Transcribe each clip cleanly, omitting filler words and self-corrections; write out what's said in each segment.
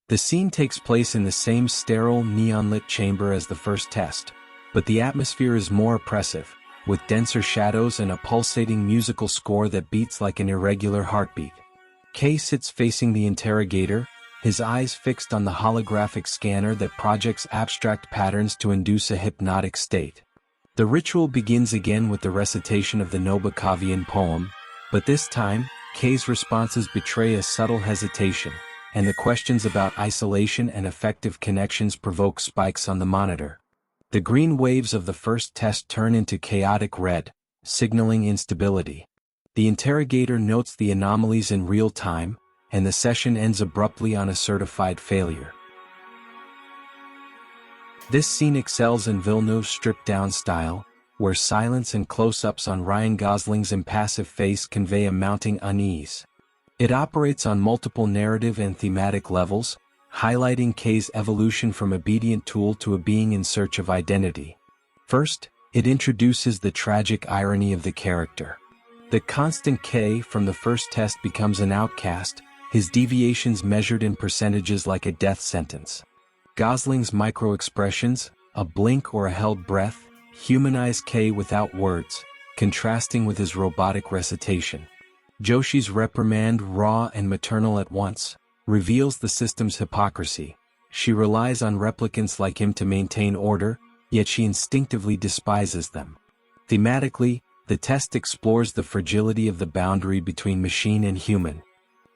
The scene takes place in the same sterile, neon-lit chamber as the first test, but the atmosphere is more oppressive, with denser shadows and a pulsating musical score that beats like an irregular heartbeat. K sits facing the interrogator, his eyes fixed on the holographic scanner that projects abstract patterns to induce a hypnotic state. The ritual begins again with the recitation of the Nabokovian poem, but this time, K's responses betray a subtle hesitation, and the questions about isolation and effective connections provoke spikes on the monitor. The green waves of the first test turn into chaotic red, signaling instability. The interrogator notes the anomalies in real time, and the session ends abruptly on a certified failure. This scene excels in Villeneuve's stripped-down style, where silence and close-ups on Ryan Gosling's impassive face convey a mounting unease. It operates on multiple narrative and thematic levels, highlighting K's evolution from obedient tool to a being in search of identity. First, it introduces the tragic irony of the character. The constant K from the first test becomes an outcast, his deviations measured in percentages like a death sentence. Gosling's micro-expressions, a blink or a held breath, humanize K without words, contrasting with his robotic recitation. Joshi's reprimand, raw and maternal at once, reveals the system's hypocrisy. She relies on replicants like him to maintain order, yet she instinctively despises them. Thematically, the test explores the fragility of the boundary between machine and human.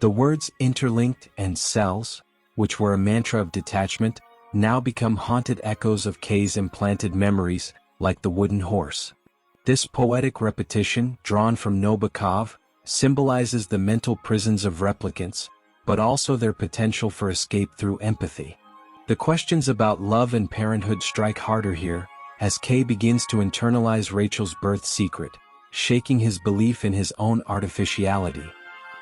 The words interlinked and cells, which were a mantra of detachment, now become haunted echoes of K's implanted memories, like the wooden horse. This poetic repetition, drawn from Nabokov, symbolizes the mental prisons of replicants, but also their potential for escape through empathy. The questions about love and parenthood strike harder here, as K begins to internalize Rachel's birth secret, shaking his belief in his own artificiality.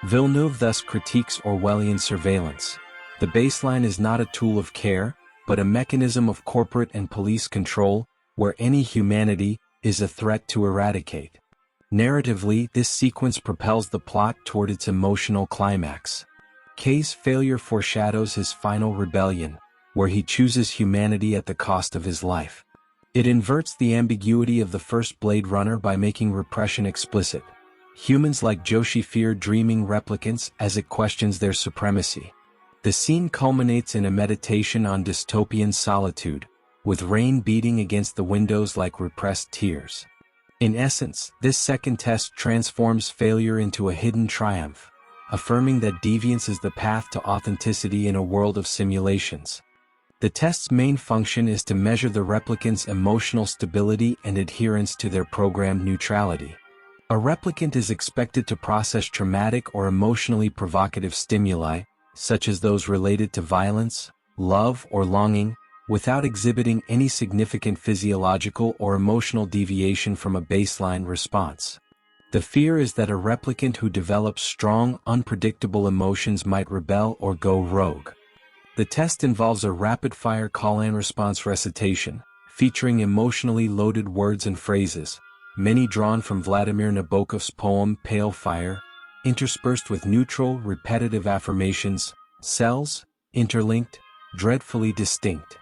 Villeneuve thus critiques Orwellian surveillance. The baseline is not a tool of care, but a mechanism of corporate and police control, where any humanity is a threat to eradicate. Narratively, this sequence propels the plot toward its emotional climax. K's failure foreshadows his final rebellion, where he chooses humanity at the cost of his life. It inverts the ambiguity of the first Blade Runner by making repression explicit. Humans like Joshi fear dreaming replicants as it questions their supremacy. The scene culminates in a meditation on dystopian solitude, with rain beating against the windows like repressed tears. In essence, this second test transforms failure into a hidden triumph, affirming that deviance is the path to authenticity in a world of simulations. The test's main function is to measure the replicant's emotional stability and adherence to their programmed neutrality. A replicant is expected to process traumatic or emotionally provocative stimuli, such as those related to violence, love, or longing, without exhibiting any significant physiological or emotional deviation from a baseline response. The fear is that a replicant who develops strong, unpredictable emotions might rebel or go rogue. The test involves a rapid-fire call-and-response recitation, featuring emotionally loaded words and phrases, many drawn from Vladimir Nabokov's poem Pale Fire, interspersed with neutral, repetitive affirmations, cells, interlinked, dreadfully distinct.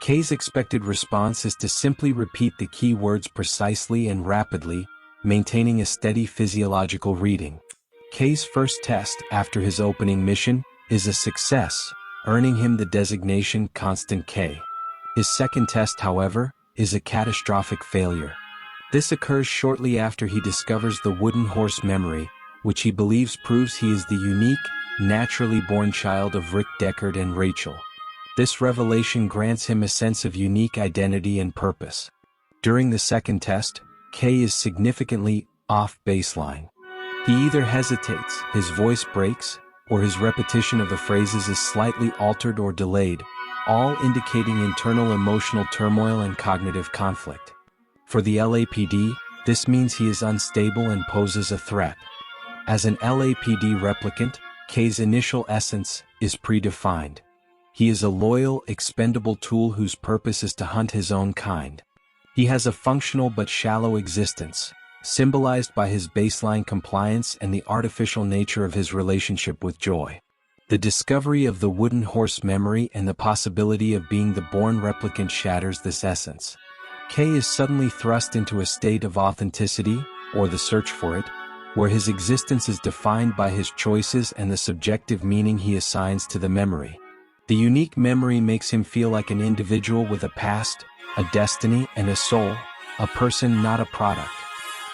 K's expected response is to simply repeat the key words precisely and rapidly, maintaining a steady physiological reading. K's first test after his opening mission is a success, earning him the designation Constant K. His second test, however, is a catastrophic failure. This occurs shortly after he discovers the wooden horse memory, which he believes proves he is the unique, naturally born child of Rick Deckard and Rachel. This revelation grants him a sense of unique identity and purpose. During the second test, K is significantly off baseline. He either hesitates, his voice breaks, or his repetition of the phrases is slightly altered or delayed, all indicating internal emotional turmoil and cognitive conflict. For the LAPD, this means he is unstable and poses a threat. As an LAPD replicant, K's initial essence is predefined. He is a loyal, expendable tool whose purpose is to hunt his own kind. He has a functional but shallow existence, symbolized by his baseline compliance and the artificial nature of his relationship with joy. The discovery of the wooden horse memory and the possibility of being the born replicant shatters this essence. K is suddenly thrust into a state of authenticity, or the search for it, where his existence is defined by his choices and the subjective meaning he assigns to the memory. The unique memory makes him feel like an individual with a past, a destiny, and a soul, a person, not a product.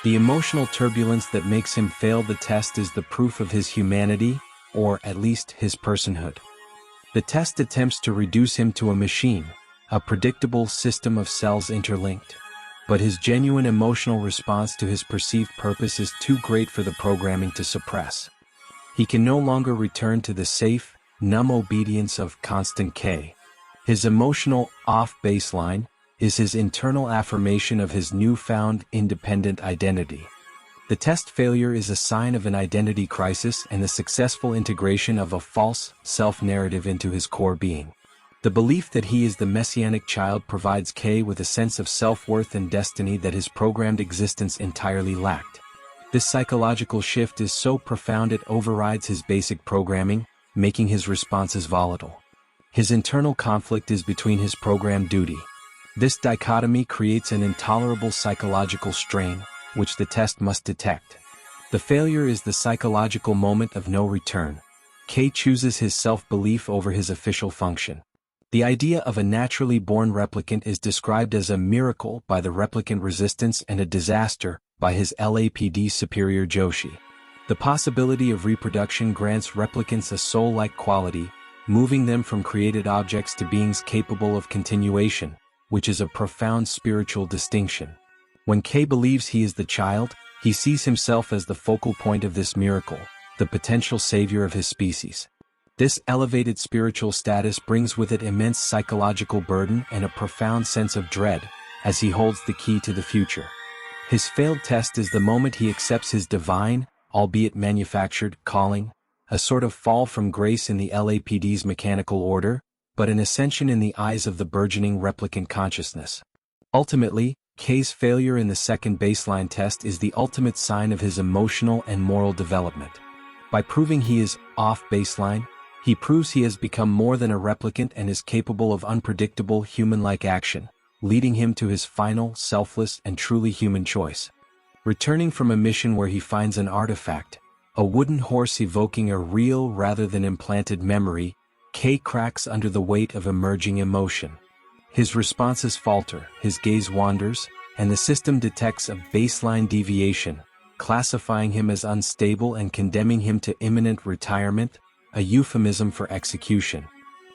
The emotional turbulence that makes him fail the test is the proof of his humanity, or at least his personhood. The test attempts to reduce him to a machine, a predictable system of cells interlinked. But his genuine emotional response to his perceived purpose is too great for the programming to suppress. He can no longer return to the safe, numb obedience of constant K. His emotional off baseline is his internal affirmation of his newfound independent identity. The test failure is a sign of an identity crisis and the successful integration of a false self-narrative into his core being. The belief that he is the messianic child provides K with a sense of self-worth and destiny that his programmed existence entirely lacked. This psychological shift is so profound it overrides his basic programming, making his responses volatile. His internal conflict is between his programmed duty. This dichotomy creates an intolerable psychological strain, which the test must detect. The failure is the psychological moment of no return. K chooses his self-belief over his official function. The idea of a naturally born replicant is described as a miracle by the replicant resistance and a disaster by his LAPD superior Joshi. The possibility of reproduction grants replicants a soul-like quality, moving them from created objects to beings capable of continuation, which is a profound spiritual distinction. When K believes he is the child, he sees himself as the focal point of this miracle, the potential savior of his species. This elevated spiritual status brings with it immense psychological burden and a profound sense of dread, as he holds the key to the future. His failed test is the moment he accepts his divine, albeit manufactured, calling, a sort of fall from grace in the LAPD's mechanical order, but an ascension in the eyes of the burgeoning replicant consciousness. Ultimately, K's failure in the second baseline test is the ultimate sign of his emotional and moral development. By proving he is off baseline, he proves he has become more than a replicant and is capable of unpredictable human-like action, leading him to his final, selfless, and truly human choice. Returning from a mission where he finds an artifact, a wooden horse evoking a real rather than implanted memory, K cracks under the weight of emerging emotion. His responses falter, his gaze wanders, and the system detects a baseline deviation, classifying him as unstable and condemning him to imminent retirement, a euphemism for execution.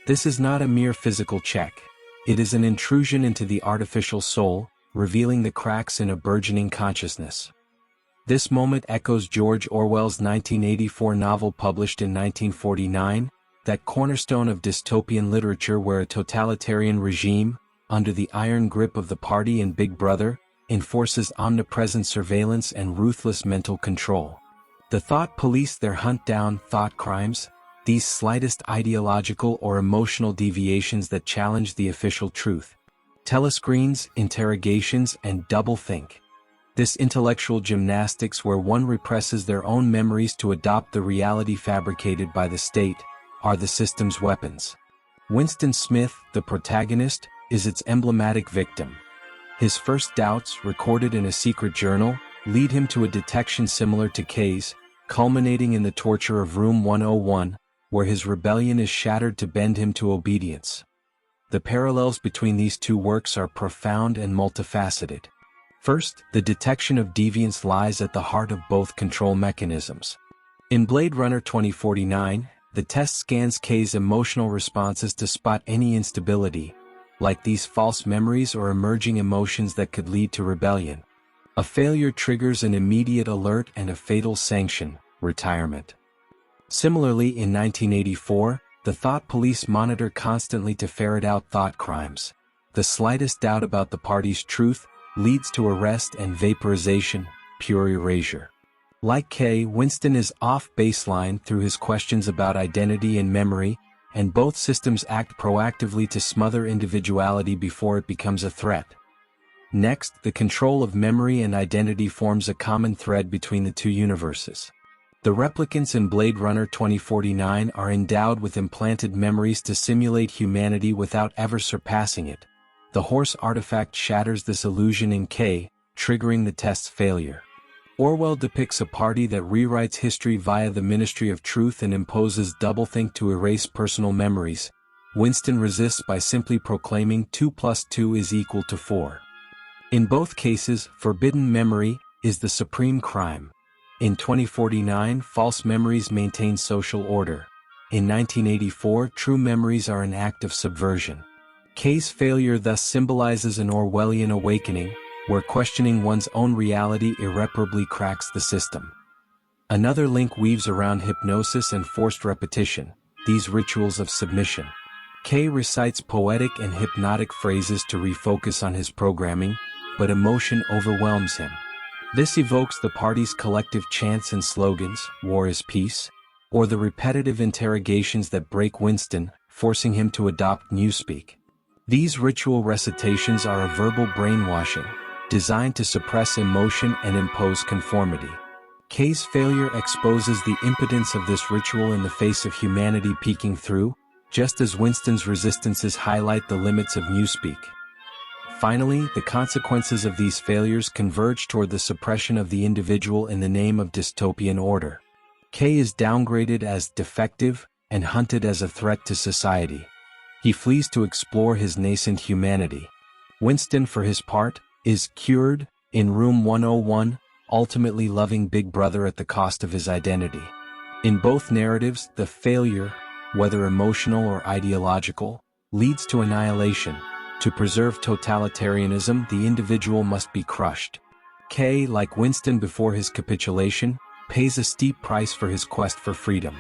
This is not a mere physical check. It is an intrusion into the artificial soul, revealing the cracks in a burgeoning consciousness. This moment echoes George Orwell's 1984 novel published in 1949, that cornerstone of dystopian literature where a totalitarian regime, under the iron grip of the party and Big Brother, enforces omnipresent surveillance and ruthless mental control. The thought police there hunt down thought crimes, these slightest ideological or emotional deviations that challenge the official truth. Telescreens, interrogations, and doublethink. This intellectual gymnastics where one represses their own memories to adopt the reality fabricated by the state, are the system's weapons. Winston Smith, the protagonist, is its emblematic victim. His first doubts, recorded in a secret journal, lead him to a detection similar to K's, culminating in the torture of Room 101, where his rebellion is shattered to bend him to obedience. The parallels between these two works are profound and multifaceted. First, the detection of deviance lies at the heart of both control mechanisms. In Blade Runner 2049, the test scans K's emotional responses to spot any instability, like these false memories or emerging emotions that could lead to rebellion. A failure triggers an immediate alert and a fatal sanction, retirement. Similarly, in 1984, the thought police monitor constantly to ferret out thought crimes. The slightest doubt about the party's truth leads to arrest and vaporization, pure erasure. Like K, Winston is off baseline through his questions about identity and memory, and both systems act proactively to smother individuality before it becomes a threat. Next, the control of memory and identity forms a common thread between the two universes. The replicants in Blade Runner 2049 are endowed with implanted memories to simulate humanity without ever surpassing it. The horse artifact shatters this illusion in K, triggering the test's failure. Orwell depicts a party that rewrites history via the Ministry of Truth and imposes doublethink to erase personal memories. Winston resists by simply proclaiming 2 plus 2 is equal to 4. In both cases, forbidden memory is the supreme crime. In 2049, false memories maintain social order. In 1984, true memories are an act of subversion. K's failure thus symbolizes an Orwellian awakening, where questioning one's own reality irreparably cracks the system. Another link weaves around hypnosis and forced repetition, these rituals of submission. K recites poetic and hypnotic phrases to refocus on his programming, but emotion overwhelms him. This evokes the party's collective chants and slogans, "War is peace," or the repetitive interrogations that break Winston, forcing him to adopt newspeak. These ritual recitations are a verbal brainwashing, designed to suppress emotion and impose conformity. K's failure exposes the impotence of this ritual in the face of humanity peeking through, just as Winston's resistances highlight the limits of newspeak. Finally, the consequences of these failures converge toward the suppression of the individual in the name of dystopian order. K is downgraded as defective and hunted as a threat to society. He flees to explore his nascent humanity. Winston, for his part, is cured, in room 101, ultimately loving Big Brother at the cost of his identity. In both narratives, the failure, whether emotional or ideological, leads to annihilation. To preserve totalitarianism, the individual must be crushed. K, like Winston before his capitulation, pays a steep price for his quest for freedom.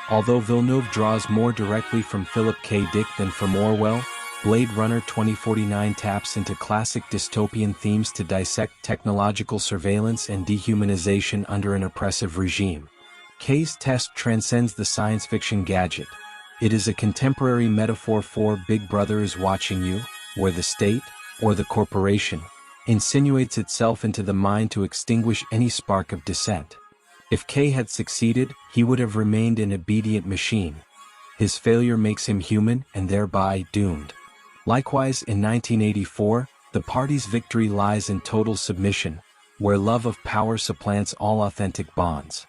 Although Villeneuve draws more directly from Philip K. Dick than from Orwell, Blade Runner 2049 taps into classic dystopian themes to dissect technological surveillance and dehumanization under an oppressive regime. K's test transcends the science fiction gadget. It is a contemporary metaphor for Big Brother is watching you, where the state, or the corporation, insinuates itself into the mind to extinguish any spark of dissent. If K had succeeded, he would have remained an obedient machine. His failure makes him human and thereby doomed. Likewise, in 1984, the party's victory lies in total submission, where love of power supplants all authentic bonds.